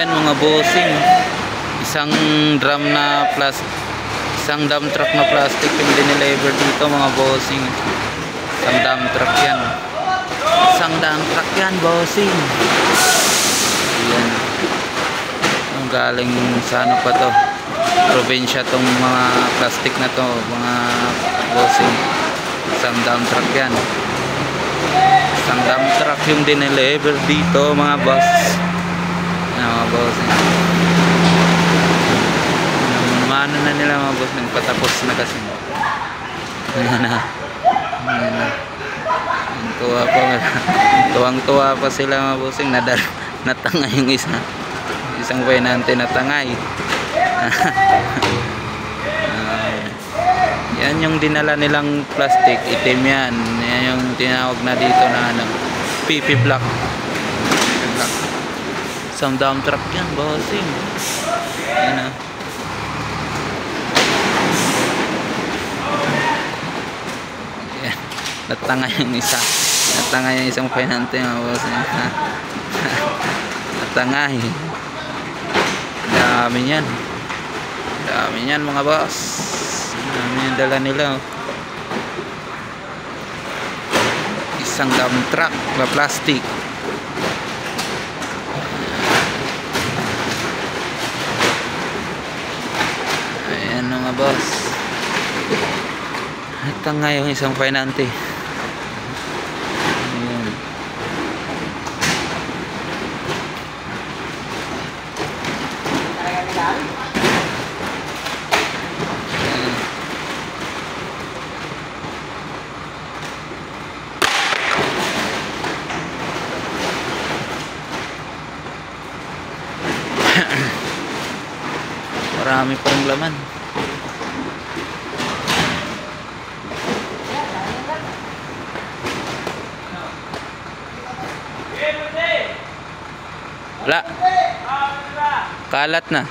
Ayan mga bossing, isang dump truck na plastic yung dineliver dito mga bossing. Isang dump truck yan. Isang dump truck yan bossing. Ayan. Ang galing sa ano pa to, probinsya tong mga plastic na to mga bossing. Isang dump truck yan. Isang dump truck yung dineliver dito mga boss. Mga boss, mano na nila mga boss, nagpatapos na kasi. Ayan na. Tuwang-tuwa pa sila mga bossing. Natangay yung isang pahinante natangay. Yan yung dinala nilang plastic, itim yan. Yan yung tinawag na dito na ano, PP block. Isang dump truck yan bossing. Yan na. Yan. Natanga yung isang pahinante mga bossing. Natangay. Dami yan mga boss. Dami yung dala nila. Isang dump truck na plastic. Ayan mga boss. Ito nga yung isang pahinante. Ayan. Marami pa ring laman. Wala. Kalat na.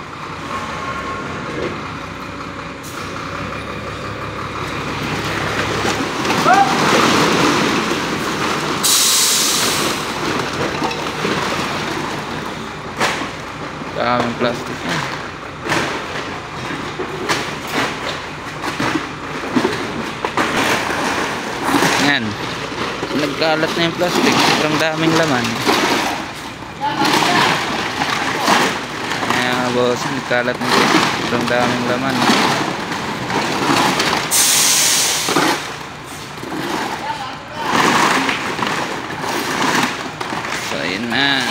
Daming plastic na. Yan. Nagkalat na yung plastic. Sobrang daming laman. Ayan boss, nagkalat na yung sobrang daming laman. So yun na.